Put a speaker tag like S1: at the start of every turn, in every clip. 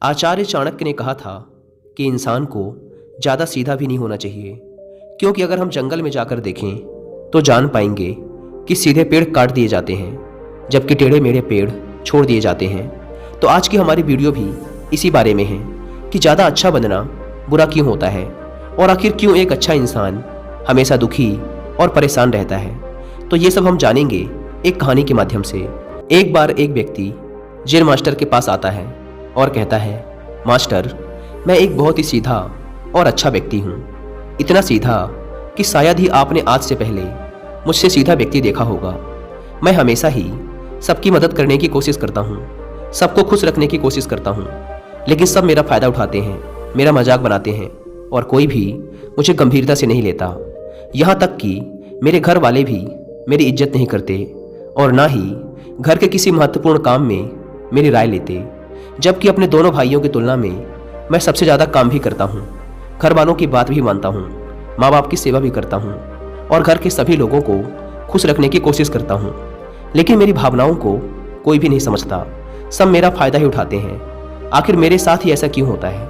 S1: आचार्य चाणक्य ने कहा था कि इंसान को ज़्यादा सीधा भी नहीं होना चाहिए, क्योंकि अगर हम जंगल में जाकर देखें तो जान पाएंगे कि सीधे पेड़ काट दिए जाते हैं जबकि टेढ़े मेढ़े पेड़ छोड़ दिए जाते हैं। तो आज की हमारी वीडियो भी इसी बारे में है कि ज़्यादा अच्छा बनना बुरा क्यों होता है और आखिर क्यों एक अच्छा इंसान हमेशा दुखी और परेशान रहता है। तो ये सब हम जानेंगे एक कहानी के माध्यम से। एक बार एक व्यक्ति जेन मास्टर के पास आता है और कहता है, मास्टर, मैं एक बहुत ही सीधा और अच्छा व्यक्ति हूँ। इतना सीधा कि शायद ही आपने आज से पहले मुझसे सीधा व्यक्ति देखा होगा। मैं हमेशा ही सबकी मदद करने की कोशिश करता हूँ, सबको खुश रखने की कोशिश करता हूँ, लेकिन सब मेरा फ़ायदा उठाते हैं, मेरा मजाक बनाते हैं और कोई भी मुझे गंभीरता से नहीं लेता। यहाँ तक कि मेरे घर वाले भी मेरी इज्जत नहीं करते और ना ही घर के किसी महत्वपूर्ण काम में मेरी राय लेते, जबकि अपने दोनों भाइयों की तुलना में मैं सबसे ज़्यादा काम भी करता हूँ, घर वालों की बात भी मानता हूँ, माँ बाप की सेवा भी करता हूँ और घर के सभी लोगों को खुश रखने की कोशिश करता हूँ। लेकिन मेरी भावनाओं को कोई भी नहीं समझता, सब मेरा फ़ायदा ही उठाते हैं। आखिर मेरे साथ ही ऐसा क्यों होता है?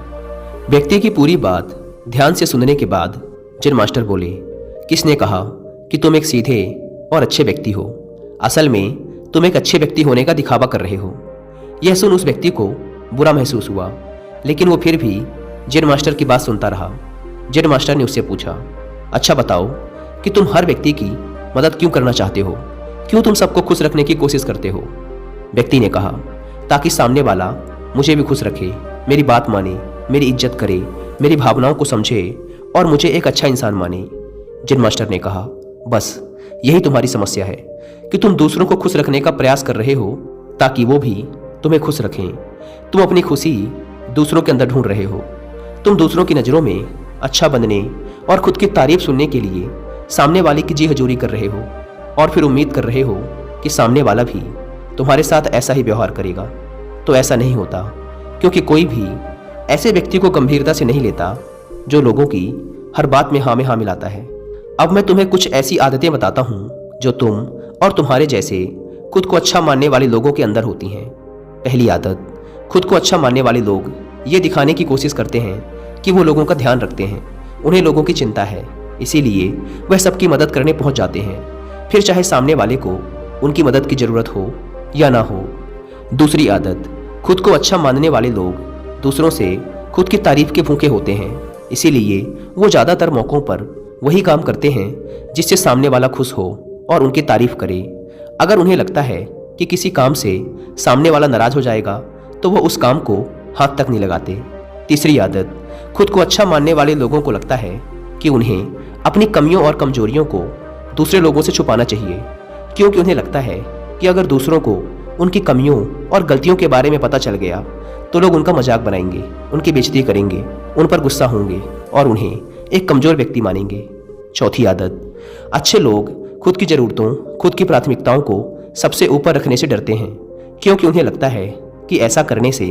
S1: व्यक्ति की पूरी बात ध्यान से सुनने के बाद जेन मास्टर बोले, किसने कहा कि तुम एक सीधे और अच्छे व्यक्ति हो? असल में तुम एक अच्छे व्यक्ति होने का दिखावा कर रहे हो। यह सुन उस व्यक्ति को बुरा महसूस हुआ, लेकिन वो फिर भी जेन मास्टर की बात सुनता रहा। जेन मास्टर ने उससे पूछा, अच्छा बताओ कि तुम हर व्यक्ति की मदद क्यों करना चाहते हो? क्यों तुम सबको खुश रखने की कोशिश करते हो? व्यक्ति ने कहा, ताकि सामने वाला मुझे भी खुश रखे, मेरी बात माने, मेरी इज्जत करे, मेरी भावनाओं को समझे और मुझे एक अच्छा इंसान माने। जेन मास्टर ने कहा, बस यही तुम्हारी समस्या है कि तुम दूसरों को खुश रखने का प्रयास कर रहे हो ताकि वो भी तुम्हें खुश रखें। तुम अपनी खुशी दूसरों के अंदर ढूंढ रहे हो। तुम दूसरों की नज़रों में अच्छा बनने और खुद की तारीफ सुनने के लिए सामने वाले की जी हजूरी कर रहे हो और फिर उम्मीद कर रहे हो कि सामने वाला भी तुम्हारे साथ ऐसा ही व्यवहार करेगा। तो ऐसा नहीं होता, क्योंकि कोई भी ऐसे व्यक्ति को गंभीरता से नहीं लेता जो लोगों की हर बात में हाँ में हाँ मिलाता है। अब मैं तुम्हें कुछ ऐसी आदतें बताता हूँ जो तुम और तुम्हारे जैसे खुद को अच्छा मानने वाले लोगों के अंदर होती हैं। पहली आदत, खुद को अच्छा मानने वाले लोग ये दिखाने की कोशिश करते हैं कि वो लोगों का ध्यान रखते हैं, उन्हें लोगों की चिंता है, इसीलिए वह सबकी मदद करने पहुंच जाते हैं, फिर चाहे सामने वाले को उनकी मदद की ज़रूरत हो या ना हो। दूसरी आदत, खुद को अच्छा मानने वाले लोग दूसरों से खुद की तारीफ के भूखे होते हैं, इसीलिए वो ज़्यादातर मौक़ों पर वही काम करते हैं जिससे सामने वाला खुश हो और उनकी तारीफ करे। अगर उन्हें लगता है कि किसी काम से सामने वाला नाराज़ हो जाएगा तो वो उस काम को हाथ तक नहीं लगाते। तीसरी आदत, खुद को अच्छा मानने वाले लोगों को लगता है कि उन्हें अपनी कमियों और कमजोरियों को दूसरे लोगों से छुपाना चाहिए, क्योंकि उन्हें लगता है कि अगर दूसरों को उनकी कमियों और गलतियों के बारे में पता चल गया तो लोग उनका मजाक बनाएंगे, उनकी बेइज्जती करेंगे, उन पर गुस्सा होंगे और उन्हें एक कमज़ोर व्यक्ति मानेंगे। चौथी आदत, अच्छे लोग खुद की ज़रूरतों, खुद की प्राथमिकताओं को सबसे ऊपर रखने से डरते हैं, क्योंकि उन्हें लगता है कि ऐसा करने से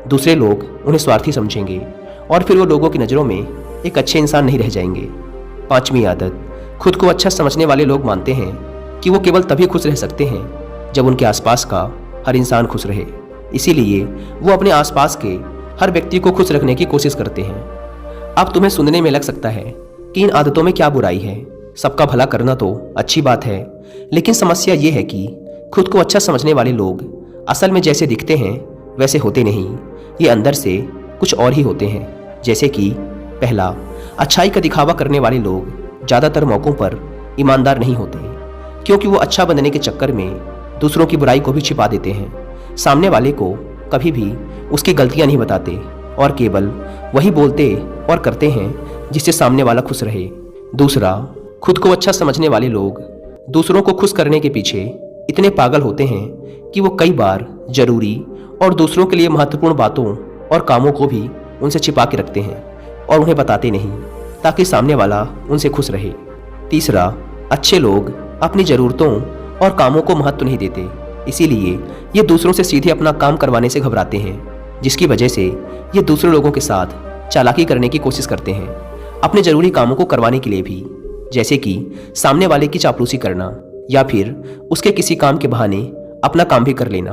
S1: दूसरे लोग उन्हें स्वार्थी समझेंगे और फिर वो लोगों की नज़रों में एक अच्छे इंसान नहीं रह जाएंगे। पांचवी आदत, खुद को अच्छा समझने वाले लोग मानते हैं कि वो केवल तभी खुश रह सकते हैं जब उनके आसपास का हर इंसान खुश रहे, इसीलिए वो अपने आसपास के हर व्यक्ति को खुश रखने की कोशिश करते हैं। अब तुम्हें सुनने में लग सकता है कि इन आदतों में क्या बुराई है, सबका भला करना तो अच्छी बात है, लेकिन समस्या ये है कि खुद को अच्छा समझने वाले लोग असल में जैसे दिखते हैं वैसे होते नहीं, ये अंदर से कुछ और ही होते हैं। जैसे कि पहला, अच्छाई का दिखावा करने वाले लोग ज़्यादातर मौक़ों पर ईमानदार नहीं होते, क्योंकि वो अच्छा बनने के चक्कर में दूसरों की बुराई को भी छिपा देते हैं, सामने वाले को कभी भी उसकी गलतियाँ नहीं बताते और केवल वही बोलते और करते हैं जिससे सामने वाला खुश रहे। दूसरा, खुद को अच्छा समझने वाले लोग दूसरों को खुश करने के पीछे इतने पागल होते हैं कि वो कई बार ज़रूरी और दूसरों के लिए महत्वपूर्ण बातों और कामों को भी उनसे छिपा के रखते हैं और उन्हें बताते नहीं, ताकि सामने वाला उनसे खुश रहे। तीसरा, अच्छे लोग अपनी ज़रूरतों और कामों को महत्व नहीं देते, इसीलिए ये दूसरों से सीधे अपना काम करवाने से घबराते हैं, जिसकी वजह से ये दूसरे लोगों के साथ चालाकी करने की कोशिश करते हैं, अपने ज़रूरी कामों को करवाने के लिए भी, जैसे कि सामने वाले की चापलूसी करना या फिर उसके किसी काम के बहाने अपना काम भी कर लेना।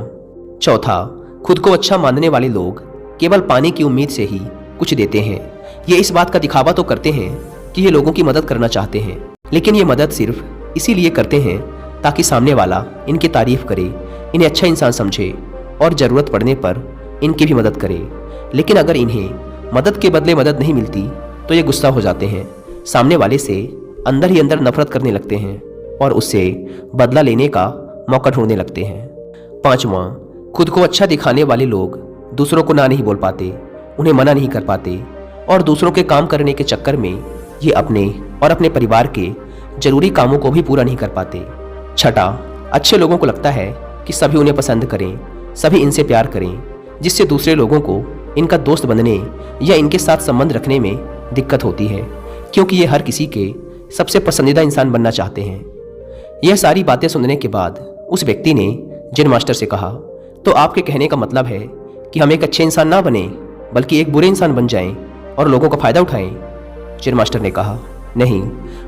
S1: चौथा, खुद को अच्छा मानने वाले लोग केवल पाने की उम्मीद से ही कुछ देते हैं। ये इस बात का दिखावा तो करते हैं कि ये लोगों की मदद करना चाहते हैं, लेकिन ये मदद सिर्फ इसीलिए करते हैं ताकि सामने वाला इनकी तारीफ करे, इन्हें अच्छा इंसान समझे और ज़रूरत पड़ने पर इनकी भी मदद करे। लेकिन अगर इन्हें मदद के बदले मदद नहीं मिलती तो ये गुस्सा हो जाते हैं, सामने वाले से अंदर ही अंदर नफरत करने लगते हैं और उससे बदला लेने का मौका ढूंढने लगते हैं। 5वां, खुद को अच्छा दिखाने वाले लोग दूसरों को ना नहीं बोल पाते, उन्हें मना नहीं कर पाते और दूसरों के काम करने के चक्कर में ये अपने और अपने परिवार के जरूरी कामों को भी पूरा नहीं कर पाते। 6, अच्छे लोगों को लगता है कि सभी उन्हें पसंद करें, सभी इनसे प्यार करें, जिससे दूसरे लोगों को इनका दोस्त बनने या इनके साथ संबंध रखने में दिक्कत होती है, क्योंकि ये हर किसी के सबसे पसंदीदा इंसान बनना चाहते हैं। यह सारी बातें सुनने के बाद उस व्यक्ति ने जिन मास्टर से कहा, तो आपके कहने का मतलब है कि हम एक अच्छे इंसान ना बने बल्कि एक बुरे इंसान बन जाएं और लोगों का फ़ायदा उठाएं? जिन मास्टर ने कहा, नहीं,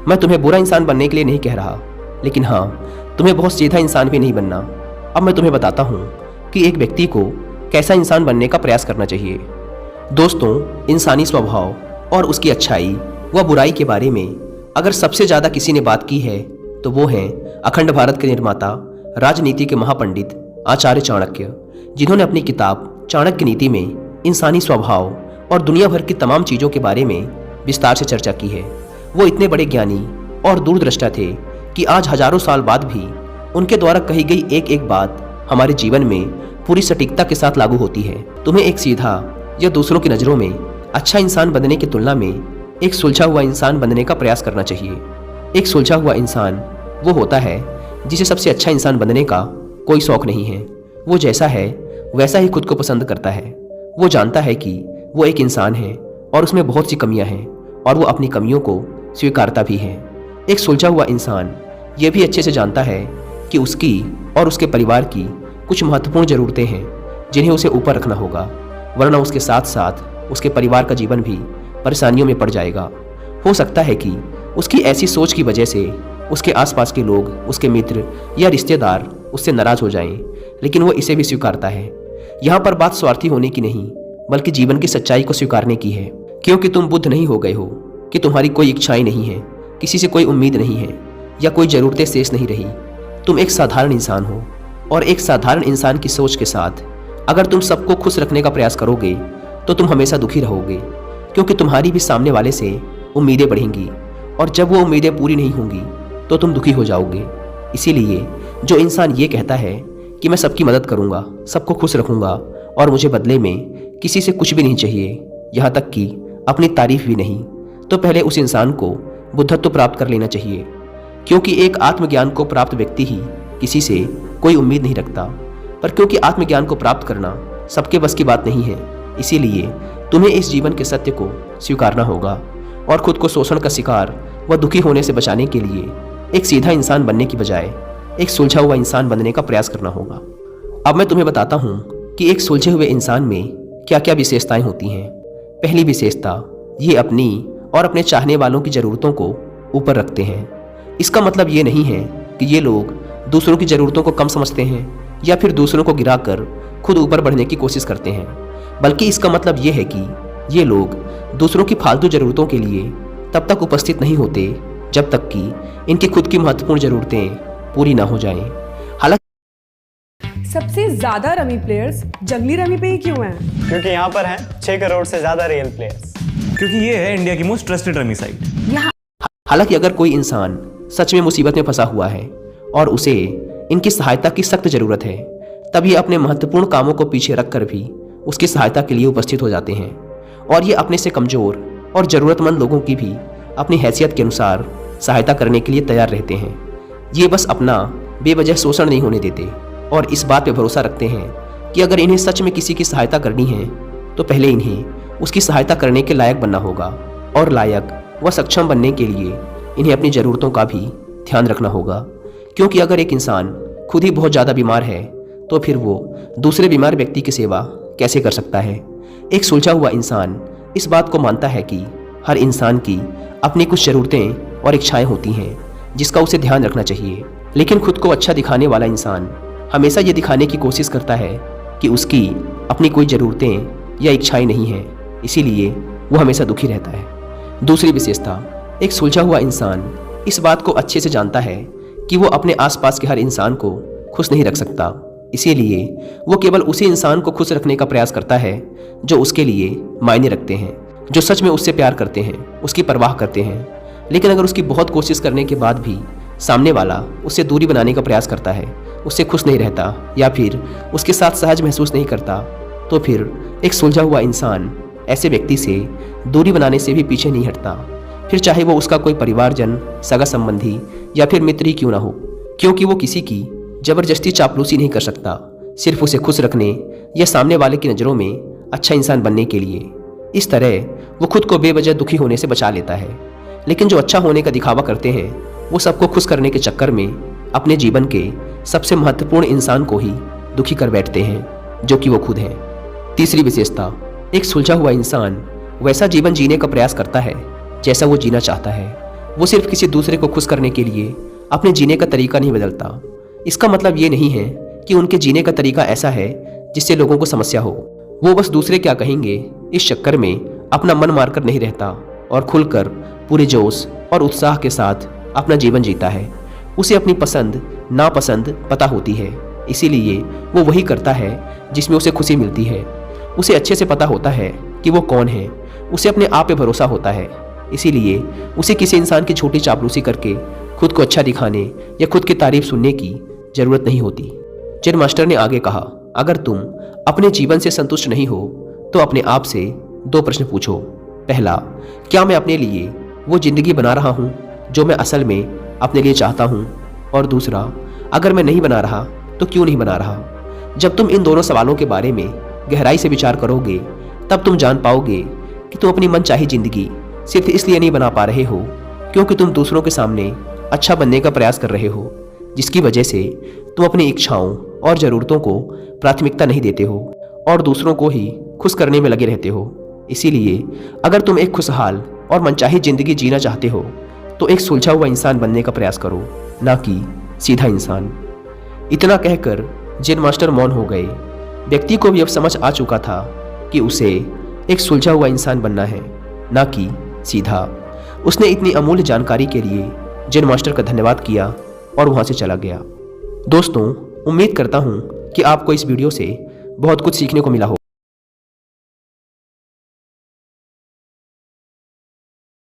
S1: मैं तुम्हें बुरा इंसान बनने के लिए नहीं कह रहा, लेकिन हाँ, तुम्हें बहुत सीधा इंसान भी नहीं बनना। अब मैं तुम्हें बताता हूँ कि एक व्यक्ति को कैसा इंसान बनने का प्रयास करना चाहिए। दोस्तों, इंसानी स्वभाव और उसकी अच्छाई व बुराई के बारे में अगर सबसे ज़्यादा किसी ने बात की है तो वो हैं अखंड भारत के निर्माता, राजनीति के महापंडित आचार्य चाणक्य, जिन्होंने अपनी किताब चाणक्य नीति में इंसानी स्वभाव और दुनिया भर की तमाम चीज़ों के बारे में विस्तार से चर्चा की है। वो इतने बड़े ज्ञानी और दूरदृष्टा थे कि आज हजारों साल बाद भी उनके द्वारा कही गई एक एक बात हमारे जीवन में पूरी सटीकता के साथ लागू होती है। तुम्हें एक सीधा या दूसरों की नज़रों में अच्छा इंसान बनने की तुलना में एक सुलझा हुआ इंसान बनने का प्रयास करना चाहिए। एक सुलझा हुआ इंसान वो होता है जिसे सबसे अच्छा इंसान बनने का कोई शौक नहीं है। वो जैसा है वैसा ही खुद को पसंद करता है। वो जानता है कि वो एक इंसान है और उसमें बहुत सी कमियां हैं और वो अपनी कमियों को स्वीकारता भी है। एक सुलझा हुआ इंसान ये भी अच्छे से जानता है कि उसकी और उसके परिवार की कुछ महत्वपूर्ण ज़रूरतें हैं जिन्हें उसे ऊपर रखना होगा, वरना उसके साथ साथ उसके परिवार का जीवन भी परेशानियों में पड़ जाएगा। हो सकता है कि उसकी ऐसी सोच की वजह से उसके आसपास के लोग, उसके मित्र या रिश्तेदार उससे नाराज़ हो जाएं, लेकिन वो इसे भी स्वीकारता है। यहाँ पर बात स्वार्थी होने की नहीं बल्कि जीवन की सच्चाई को स्वीकारने की है, क्योंकि तुम बुद्ध नहीं हो गए हो कि तुम्हारी कोई इच्छाएं नहीं है, किसी से कोई उम्मीद नहीं है या कोई ज़रूरतें शेष नहीं रही। तुम एक साधारण इंसान हो और एक साधारण इंसान की सोच के साथ अगर तुम सबको खुश रखने का प्रयास करोगे तो तुम हमेशा दुखी रहोगे, क्योंकि तुम्हारी भी सामने वाले से उम्मीदें बढ़ेंगी और जब वो उम्मीदें पूरी नहीं होंगी तो तुम दुखी हो जाओगे। इसीलिए जो इंसान ये कहता है कि मैं सबकी मदद करूँगा, सबको खुश रखूँगा और मुझे बदले में किसी से कुछ भी नहीं चाहिए, यहाँ तक कि अपनी तारीफ भी नहीं, तो पहले उस इंसान को बुद्धत्व प्राप्त कर लेना चाहिए, क्योंकि एक आत्मज्ञान को प्राप्त व्यक्ति ही किसी से कोई उम्मीद नहीं रखता। पर क्योंकि आत्मज्ञान को प्राप्त करना सबके बस की बात नहीं है, इसीलिए तुम्हें इस जीवन के सत्य को स्वीकारना होगा और खुद को शोषण का शिकार व दुखी होने से बचाने के लिए एक सीधा इंसान बनने की बजाय एक सुलझा हुआ इंसान बनने का प्रयास करना होगा। अब मैं तुम्हें बताता हूँ कि एक सुलझे हुए इंसान में क्या क्या विशेषताएं होती हैं। पहली विशेषता, ये अपनी और अपने चाहने वालों की ज़रूरतों को ऊपर रखते हैं। इसका मतलब ये नहीं है कि ये लोग दूसरों की ज़रूरतों को कम समझते हैं या फिर दूसरों को गिराकर खुद ऊपर बढ़ने की कोशिश करते हैं, बल्कि इसका मतलब ये है कि ये लोग दूसरों की फालतू ज़रूरतों के लिए तब तक उपस्थित नहीं होते जब तक कि इनकी खुद की महत्वपूर्ण ज़रूरतें पूरी ना हो जाएं। हालांकि
S2: सबसे ज्यादा रमी प्लेयर्स जंगली रमी पे ही क्यों हैं?
S3: क्योंकि यहाँ पर हैं 6 करोड़ से ज्यादा रियल प्लेयर्स।
S4: क्योंकि ये है इंडिया की मोस्ट ट्रस्टेड रमी साइट।
S1: हालांकि अगर कोई इंसान सच में मुसीबत में फंसा हुआ है और उसे इनकी सहायता की सख्त ज़रूरत है, तब ये अपने महत्वपूर्ण कामों को पीछे रखकर भी उसकी सहायता के लिए उपस्थित हो जाते हैं और ये अपने से कमज़ोर और ज़रूरतमंद लोगों की भी अपनी हैसियत के अनुसार सहायता करने के लिए तैयार रहते हैं। ये बस अपना बेवजह शोषण नहीं होने देते और इस बात पे भरोसा रखते हैं कि अगर इन्हें सच में किसी की सहायता करनी है तो पहले इन्हें उसकी सहायता करने के लायक बनना होगा और लायक व सक्षम बनने के लिए इन्हें अपनी ज़रूरतों का भी ध्यान रखना होगा, क्योंकि अगर एक इंसान खुद ही बहुत ज़्यादा बीमार है तो फिर वो दूसरे बीमार व्यक्ति की सेवा कैसे कर सकता है। एक सुलझा हुआ इंसान इस बात को मानता है कि हर इंसान की अपनी कुछ ज़रूरतें और इच्छाएं होती हैं जिसका उसे ध्यान रखना चाहिए, लेकिन खुद को अच्छा दिखाने वाला इंसान हमेशा ये दिखाने की कोशिश करता है कि उसकी अपनी कोई ज़रूरतें या इच्छाएं नहीं हैं, इसीलिए वो हमेशा दुखी रहता है। दूसरी विशेषता, एक सुलझा हुआ इंसान इस बात को अच्छे से जानता है कि वो अपने आसपास के हर इंसान को खुश नहीं रख सकता, इसीलिए वो केवल उसी इंसान को खुश रखने का प्रयास करता है जो उसके लिए मायने रखते हैं, जो सच में उससे प्यार करते हैं, उसकी परवाह करते हैं। लेकिन अगर उसकी बहुत कोशिश करने के बाद भी सामने वाला उससे दूरी बनाने का प्रयास करता है, उससे खुश नहीं रहता या फिर उसके साथ सहज महसूस नहीं करता, तो फिर एक सुलझा हुआ इंसान ऐसे व्यक्ति से दूरी बनाने से भी पीछे नहीं हटता, फिर चाहे वो उसका कोई परिवारजन, सगा संबंधी या फिर मित्र ही क्यों ना हो, क्योंकि वो किसी की जबरदस्ती चापलूसी नहीं कर सकता, सिर्फ उसे खुश रखने या सामने वाले की नज़रों में अच्छा इंसान बनने के लिए। इस तरह वो खुद को बेवजह दुखी होने से बचा लेता है। लेकिन जो अच्छा होने का दिखावा करते हैं, वो सबको खुश करने के चक्कर में अपने जीवन के सबसे महत्वपूर्ण इंसान को ही दुखी कर बैठते हैं, जो कि वो खुद हैं। तीसरी विशेषता, एक सुलझा हुआ इंसान वैसा जीवन जीने का प्रयास करता है जैसा वो जीना चाहता है। वो सिर्फ किसी दूसरे को खुश करने के लिए अपने जीने का तरीका नहीं बदलता। इसका मतलब ये नहीं है कि उनके जीने का तरीका ऐसा है जिससे लोगों को समस्या हो। वो बस दूसरे क्या कहेंगे इस चक्कर में अपना मन मारकर नहीं रहता और खुलकर पूरे जोश और उत्साह के साथ अपना जीवन जीता है। उसे अपनी पसंद नापसंद पता होती है, इसीलिए वो वही करता है जिसमें उसे खुशी मिलती है। उसे अच्छे से पता होता है कि वो कौन है, उसे अपने आप पे भरोसा होता है, इसीलिए उसे किसी इंसान की छोटी चापलूसी करके खुद को अच्छा दिखाने या खुद की तारीफ सुनने की जरूरत नहीं होती। जेन मास्टर ने आगे कहा, अगर तुम अपने जीवन से संतुष्ट नहीं हो तो अपने आप से 2 प्रश्न पूछो। पहला, क्या मैं अपने लिए वो जिंदगी बना रहा हूँ जो मैं असल में अपने लिए चाहता हूँ? और दूसरा, अगर मैं नहीं बना रहा तो क्यों नहीं बना रहा? जब तुम इन दोनों सवालों के बारे में गहराई से विचार करोगे, तब तुम जान पाओगे कि तुम अपनी मनचाही जिंदगी सिर्फ इसलिए नहीं बना पा रहे हो क्योंकि तुम दूसरों के सामने अच्छा बनने का प्रयास कर रहे हो, जिसकी वजह से तुम अपनी इच्छाओं और ज़रूरतों को प्राथमिकता नहीं देते हो और दूसरों को ही खुश करने में लगे रहते हो। इसीलिए अगर तुम एक खुशहाल और मनचाही जिंदगी जीना चाहते हो तो एक सुलझा हुआ इंसान बनने का प्रयास करो, ना कि सीधा इंसान। इतना कहकर जेन मास्टर मौन हो गए। व्यक्ति को भी अब समझ आ चुका था कि उसे एक सुलझा हुआ इंसान बनना है, ना कि सीधा। उसने इतनी अमूल्य जानकारी के लिए जेन मास्टर का धन्यवाद किया और वहाँ से चला गया। दोस्तों, उम्मीद करता हूँ कि आपको इस वीडियो से बहुत कुछ सीखने को मिला हो।